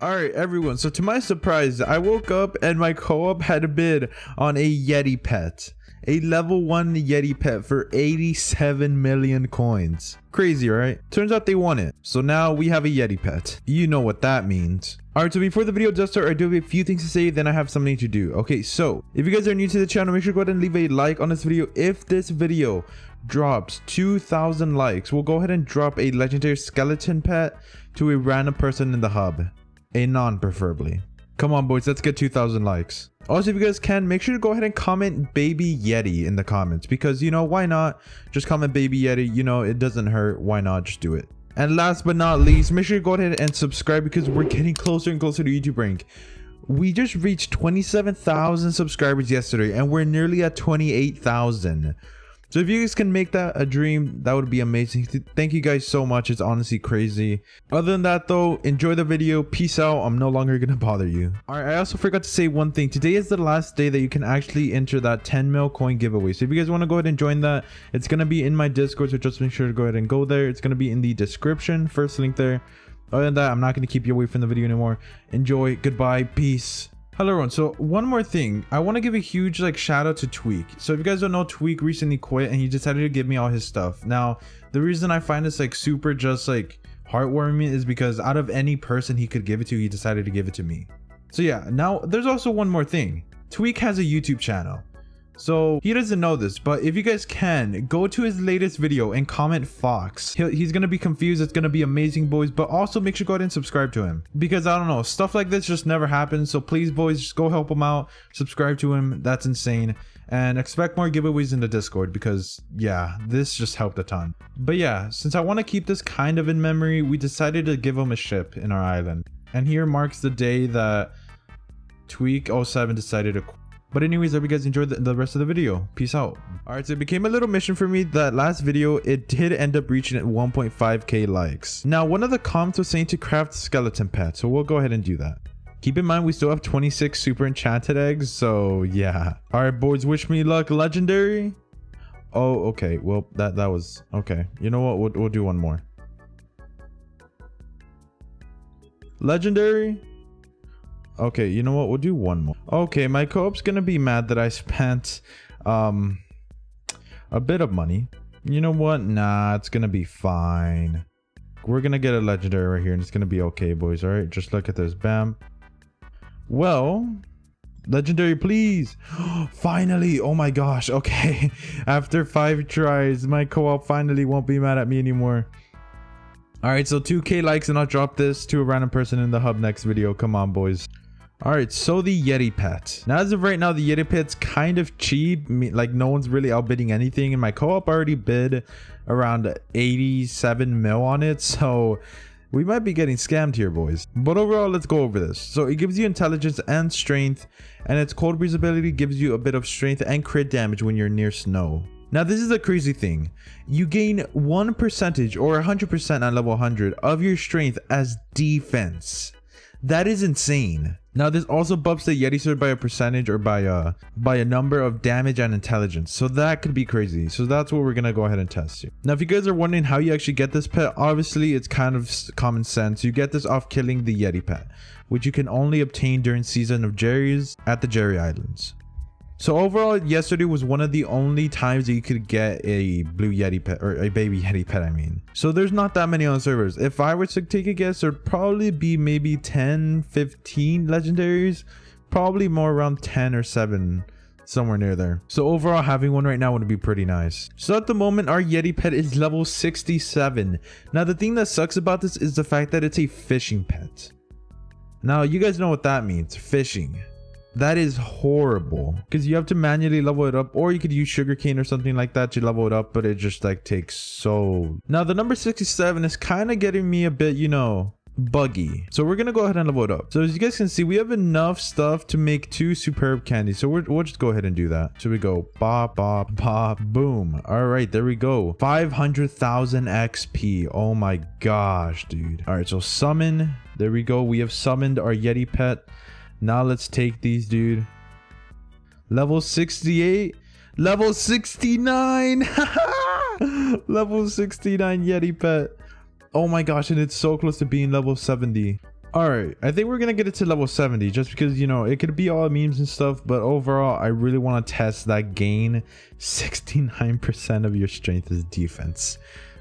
All right, everyone. So to my surprise, I woke up and my co-op had a bid on a Yeti pet. A level 1 Yeti pet for 87 million coins. Crazy, right? Turns out they won it. So now we have a Yeti pet. You know what that means. Alright, so before the video does start, I do have a few things to say, then I have something to do. Okay, so if you guys are new to the channel, make sure to go ahead and leave a like on this video. If this video drops 2,000 likes, we'll go ahead and drop a legendary skeleton pet to a random person in the hub. A non, preferably. Come on, boys, let's get 2,000 likes. Also, if you guys can, make sure to go ahead and comment baby Yeti in the comments, because, you know, why not? Just comment baby Yeti, you know, it doesn't hurt. Why not? Just do it. And last but not least, make sure to go ahead and subscribe, because we're getting closer and closer to YouTube rank. We just reached 27,000 subscribers yesterday, and we're nearly at 28,000. So if you guys can make that a dream, that would be amazing. Thank you guys so much. It's honestly crazy. Other than that though, enjoy the video. Peace out. I'm no longer gonna bother you. Alright, I also forgot to say one thing. Today is the last day that you can actually enter that 10 mil coin giveaway. So if you guys want to go ahead and join that, it's gonna be in my Discord, so just make sure to go ahead and go there. It's gonna be in the description, first link there. Other than that, I'm not gonna keep you away from the video anymore. Enjoy. Goodbye. Peace. Hello everyone. So one more thing, I want to give a huge shout out to Tweek. So if you guys don't know, Tweek recently quit and he decided to give me all his stuff. Now the reason I find this super just heartwarming is because out of any person he could give it to, he decided to give it to me. So yeah, now there's also one more thing. Tweek has a YouTube channel. So he doesn't know this, but if you guys can, go to his latest video and comment Fox. He's gonna be confused. It's gonna be amazing, boys. But also make sure to go ahead and subscribe to him, because I don't know, stuff like this just never happens. So please, boys, just go help him out. Subscribe to him. That's insane. And expect more giveaways in the Discord, because yeah, this just helped a ton. But yeah, since I want to keep this kind of in memory, we decided to give him a ship in our island. And here marks the day that Tweek07 decided to quit. But anyways, I hope you guys enjoyed the rest of the video. Peace out. Alright, so it became a little mission for me. That last video, it did end up reaching at 1.5k likes. Now, one of the comments was saying to craft skeleton pet, so we'll go ahead and do that. Keep in mind, we still have 26 super enchanted eggs, so yeah. Alright, boys, wish me luck. Legendary? Oh, okay. Well, that was... Okay. You know what? We'll do one more. Legendary? Okay, you know what? We'll do one more. Okay, my co-op's gonna be mad that I spent a bit of money. You know what? Nah, it's gonna be fine. We're gonna get a legendary right here and it's gonna be okay, boys. All right, just look at this. Bam. Well, legendary, please. Finally. Oh my gosh. Okay. After 5 tries, my co-op finally won't be mad at me anymore. All right, so 2k likes and I'll drop this to a random person in the hub next video. Come on, boys. All right, so the Yeti pet. Now, as of right now, the Yeti pet's kind of cheap. No one's really outbidding anything, and my co-op already bid around 87 mil on it, so we might be getting scammed here, boys. But overall, let's go over this. So it gives you intelligence and strength, and its cold breeze ability gives you a bit of strength and crit damage when you're near snow. Now, this is a crazy thing. You gain 1% or 100% on level 100 of your strength as defense. That is insane. Now, this also buffs the Yeti sword by a percentage or by a number of damage and intelligence. So that could be crazy. So that's what we're going to go ahead and test here. Now, if you guys are wondering how you actually get this pet, obviously it's kind of common sense. You get this off killing the Yeti pet, which you can only obtain during season of Jerry's at the Jerry Islands. So overall, yesterday was one of the only times that you could get a blue Yeti pet, or a baby Yeti pet, I mean. So there's not that many on servers. If I were to take a guess, there'd probably be maybe 10, 15 legendaries. Probably more around 10 or 7, somewhere near there. So overall, having one right now would be pretty nice. So at the moment, our Yeti pet is level 67. Now, the thing that sucks about this is the fact that it's a fishing pet. Now, you guys know what that means, fishing. That is horrible, because you have to manually level it up, or you could use sugarcane or something like that to level it up, but it just takes so... Now the number 67 is kind of getting me a bit, you know, buggy. So we're gonna go ahead and level it up. So as you guys can see, we have enough stuff to make 2 superb candies, so we'll just go ahead and do that. So we go bop bop bop boom. All right, there we go. 500,000 XP. Oh my gosh, dude. All right, so summon. There we go. We have summoned our Yeti pet. Now let's take these, dude. Level 68. Level 69. Level 69 Yeti pet. Oh my gosh, and it's so close to being level 70. All right, I think we're gonna get it to level 70 just because, you know, it could be all memes and stuff, but overall I really want to test that gain 69% of your strength as defense.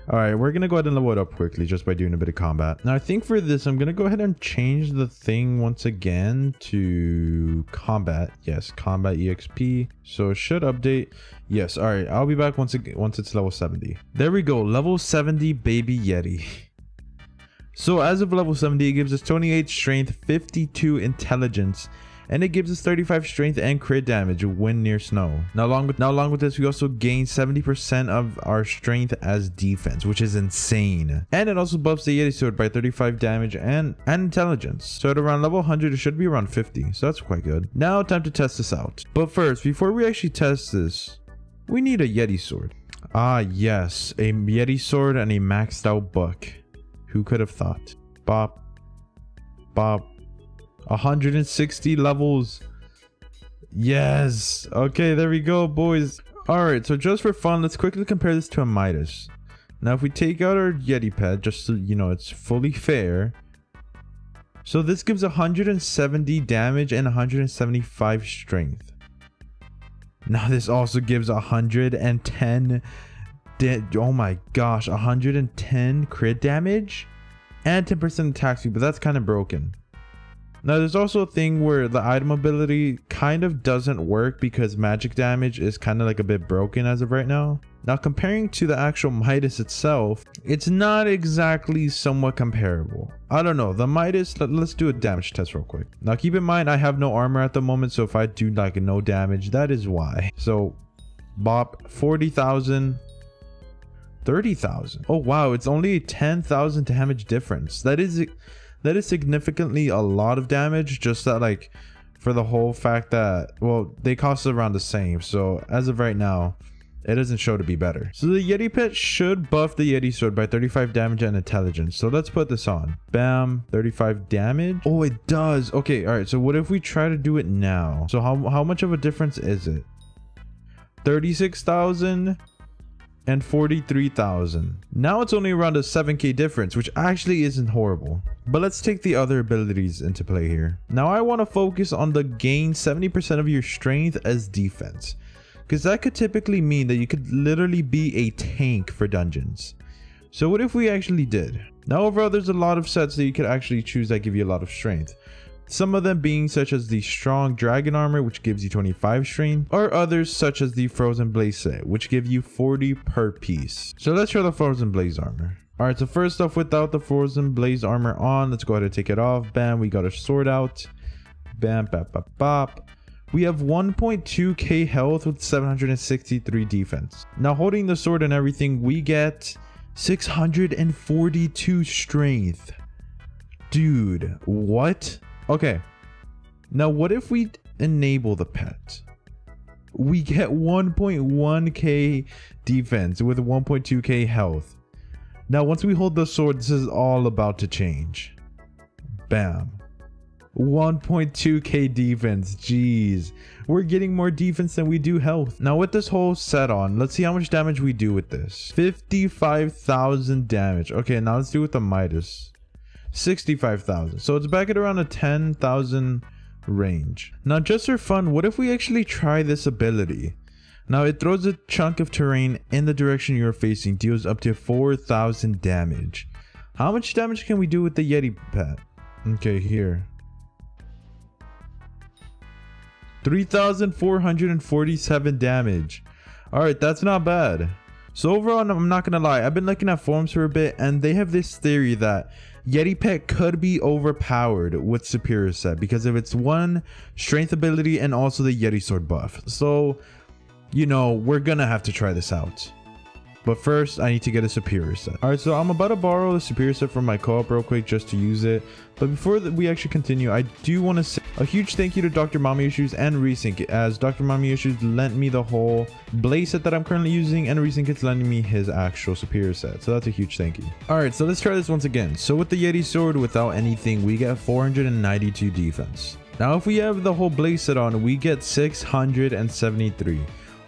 All right, we're gonna go ahead and level it up quickly just by doing a bit of combat. Now I think for this I'm gonna go ahead and change the thing once again to combat. Yes, combat exp, so it should update. Yes. All right, I'll be back once it's level 70. There we go, level 70 baby Yeti. So as of level 70, it gives us 28 strength, 52 intelligence, and it gives us 35 strength and crit damage when near snow. Now along with this, we also gain 70% of our strength as defense, which is insane. And it also buffs the Yeti sword by 35 damage and intelligence. So at around level 100, it should be around 50. So that's quite good. Now time to test this out. But first, before we actually test this, we need a Yeti sword. Ah yes, a Yeti sword and a maxed out buck. Who could have thought? Bop. Bop. 160 levels. Yes. Okay, there we go, boys. Alright, so just for fun, let's quickly compare this to a Midas. Now, if we take out our Yeti pet, just so you know it's fully fair. So this gives 170 damage and 175 strength. Now, this also gives 110 oh my gosh, 110 crit damage and 10% attack speed, but that's kind of broken. Now there's also a thing where the item ability kind of doesn't work because magic damage is kind of like a bit broken as of right now. Now comparing to the actual Midas itself, it's not exactly somewhat comparable. I don't know, the Midas, let's do a damage test real quick. Now keep in mind I have no armor at the moment, so if I do like no damage, that is why. So bop, 40,000. 30,000. Oh wow, it's only a 10,000 damage difference. That is significantly a lot of damage, just that like for the whole fact that, well, they cost around the same, so as of right now it doesn't show to be better. So the Yeti pet should buff the Yeti sword by 35 damage and intelligence. So let's put this on. Bam, 35 damage. Oh, it does. Okay, all right, so what if we try to do it now? So how much of a difference is it? 36,000 and 43,000. Now it's only around a 7k difference, which actually isn't horrible. But let's take the other abilities into play here. Now I want to focus on the gain 70% of your strength as defense, because that could typically mean that you could literally be a tank for dungeons. So what if we actually did? Now overall, there's a lot of sets that you could actually choose that give you a lot of strength. Some of them being such as the strong dragon armor, which gives you 25 strength, or others such as the frozen blaze set, which give you 40 per piece. So let's try the frozen blaze armor. Alright, so first off, without the frozen blaze armor on, let's go ahead and take it off. Bam, we got our sword out. Bam, bap, bap, bop. We have 1.2k health with 763 defense. Now holding the sword and everything, we get 642 strength. Dude, what? Okay, now what if we enable the pet? We get 1.1k defense with 1.2k health. Now once we hold the sword, this is all about to change. Bam. 1.2k defense. Jeez, we're getting more defense than we do health. Now with this whole set on, let's see how much damage we do with this. 55,000 damage. Okay, now let's do it with the Midas. 65,000. So it's back at around a 10,000 range. Now just for fun, what if we actually try this ability? Now it throws a chunk of terrain in the direction you're facing, deals up to 4,000 damage. How much damage can we do with the Yeti pet? Okay, here. 3,447 damage. Alright, that's not bad. So overall, I'm not gonna lie, I've been looking at forums for a bit and they have this theory that Yeti pet could be overpowered with superior set because of its one strength ability and also the Yeti sword buff. So, you know, we're gonna have to try this out. But first, I need to get a superior set. Alright, so I'm about to borrow the superior set from my co-op real quick just to use it. But before we actually continue, I do want to say a huge thank you to Dr. Mommy Issues and Resync, as Dr. Mommy Issues lent me the whole blaze set that I'm currently using, and Resync is lending me his actual superior set. So that's a huge thank you. Alright, so let's try this once again. So with the Yeti sword, without anything, we get 492 defense. Now if we have the whole blaze set on, we get 673.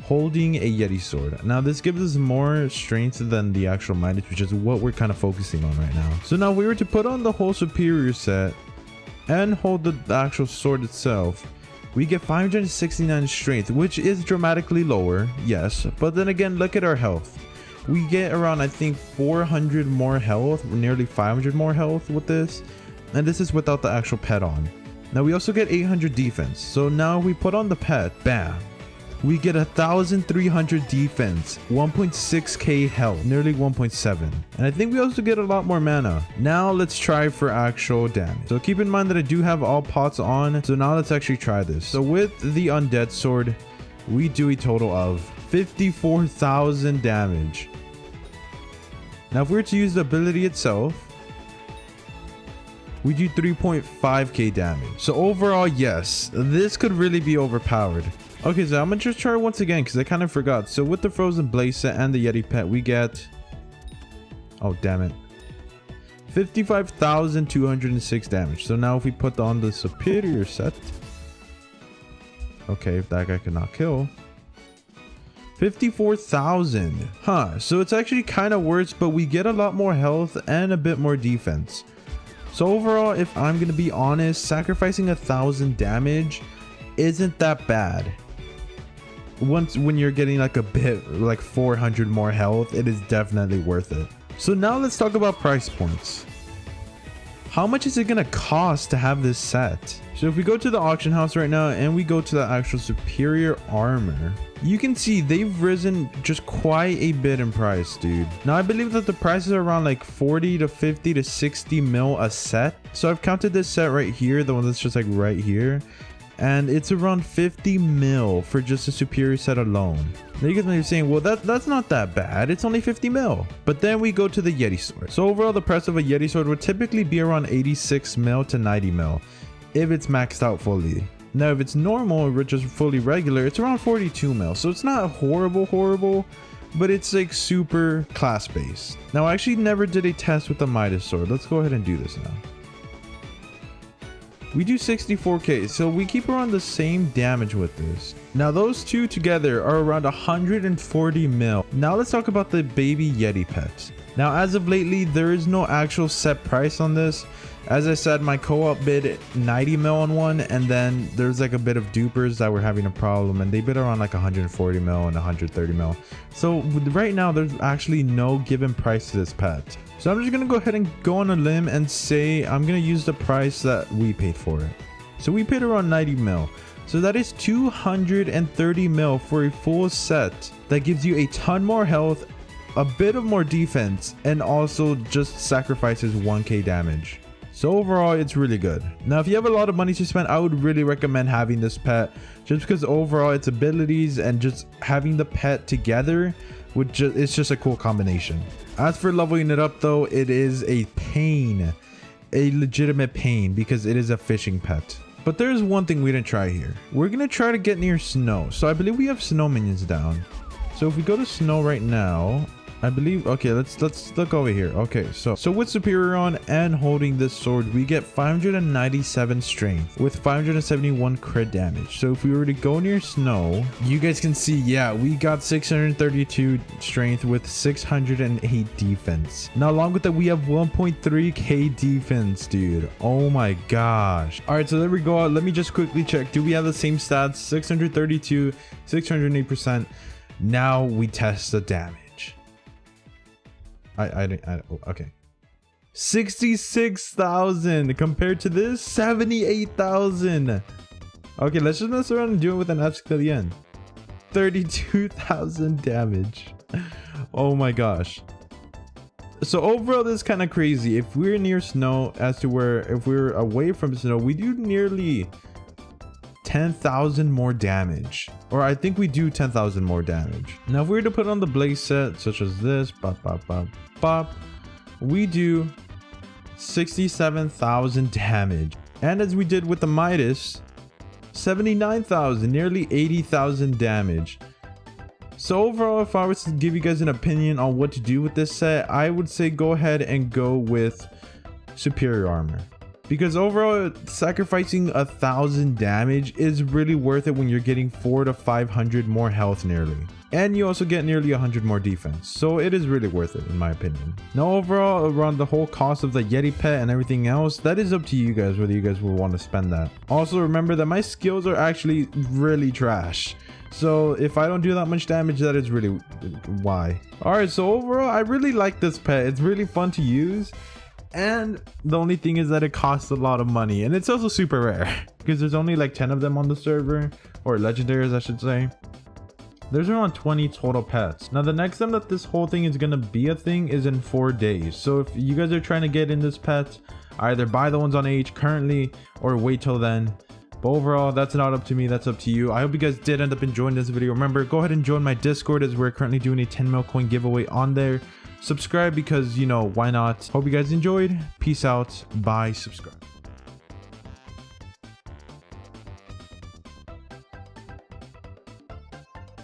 Holding a Yeti sword. Now this gives us more strength than the actual Midas, which is what we're kind of focusing on right now. So now if we were to put on the whole superior set, and hold the actual sword itself, we get 569 strength, which is dramatically lower, yes, but then again, look at our health. We get around, I think, 400 more health, nearly 500 more health with this, and this is without the actual pet on. Now we also get 800 defense, so now we put on the pet, bam, we get 1,300 defense, 1.6k health, nearly 1.7, and I think we also get a lot more mana. Now let's try for actual damage. So keep in mind that I do have all pots on, so now let's actually try this. So with the undead sword, we do a total of 54,000 damage. Now if we were to use the ability itself, we do 3.5k damage. So overall, yes, this could really be overpowered. Okay, so I'm gonna just try once again because I kind of forgot. So with the frozen blaze set and the Yeti pet, we get, oh damn it, 55,206 damage. So now if we put on the superior set, okay, if that guy cannot kill, 54,000, huh? So it's actually kind of worse, but we get a lot more health and a bit more defense. So overall, if I'm gonna be honest, sacrificing 1,000 damage isn't that bad. When you're getting like a bit, like 400 more health, it is definitely worth it. So now let's talk about price points. How much is it gonna cost to have this set? So if we go to the auction house right now and we go to the actual superior armor, you can see they've risen just quite a bit in price, dude. Now I believe that the prices are around like 40 to 50 to 60 mil a set. So I've counted this set right here, the one that's just like right here, and it's around 50 mil for just a superior set alone. Now you guys may be saying, well, that's not that bad, it's only 50 mil. But then we go to the Yeti sword. So overall, the price of a Yeti sword would typically be around 86 mil to 90 mil if it's maxed out fully. Now if it's normal or just fully regular, it's around 42 mil. So it's not horrible, but it's like super class based. Now I actually never did a test with the Midas sword. Let's go ahead and do this now. We do 64k, so we keep around the same damage with this. Now those two together are around 140 mil. Now let's talk about the baby Yeti pets. Now as of lately, there is no actual set price on this. As I said, my co-op bid 90 mil on one, and then there's like a bit of dupers that were having a problem, and they bid around like 140 mil and 130 mil. So right now there's actually no given price to this pet. So I'm just gonna go ahead and go on a limb and say I'm gonna use the price that we paid for it. So we paid around 90 mil. So that is 230 mil for a full set that gives you a ton more health, a bit of more defense, and also just sacrifices 1k damage. So overall, it's really good. Now, if you have a lot of money to spend, I would really recommend having this pet, just because overall its abilities and just having the pet together it's just a cool combination. As for leveling it up though, it is a pain, a legitimate pain, because it is a fishing pet. But there's one thing we didn't try here. We're gonna try to get near snow. So I believe we have snow minions down. So if we go to snow right now, I believe, okay, let's look over here. Okay, so with superior on and holding this sword, we get 597 strength with 571 crit damage. So if we were to go near snow, you guys can see, yeah, we got 632 strength with 608 defense. Now along with that, we have 1.3k defense, dude. Oh my gosh. All right, so there we go. Let me just quickly check. Do we have the same stats? 632, 608%. Now we test the damage. Okay, 66,000 compared to this 78,000. Okay, let's just mess around and do it with an Hypixel 32,000 damage. Oh my gosh. So overall, this is kind of crazy. If we're near snow, as to where if we're away from snow, we do nearly 10,000 more damage, or I think we do 10,000 more damage. Now if we were to put on the blaze set such as this, we do 67,000 damage, and as we did with the Midas, 79,000, nearly 80,000 damage. So overall, if I was to give you guys an opinion on what to do with this set, I would say go ahead and go with superior armor. Because overall, sacrificing 1,000 damage is really worth it when you're getting 400 to 500 more health nearly. and you also get nearly 100 more defense, so it is really worth it in my opinion. Now overall, around the whole cost of the Yeti pet and everything else, that is up to you guys whether you guys will want to spend that. Also remember that my skills are actually really trash, so if I don't do that much damage, that is really why. Alright, so overall I really like this pet. It's really fun to use, and the only thing is that it costs a lot of money, and it's also super rare because there's only like 10 of them on the server, or legendaries I should say. There's around 20 total pets. Now the next time that this whole thing is gonna be a thing is in 4 days. So if you guys are trying to get in this pet, either buy the ones on AH currently or wait till then. But overall, that's not up to me, that's up to you. I hope you guys did end up enjoying this video. Remember, go ahead and join my Discord as we're currently doing a 10 mil coin giveaway on there. Subscribe because, you know, why not? Hope you guys enjoyed. Peace out. Bye. Subscribe.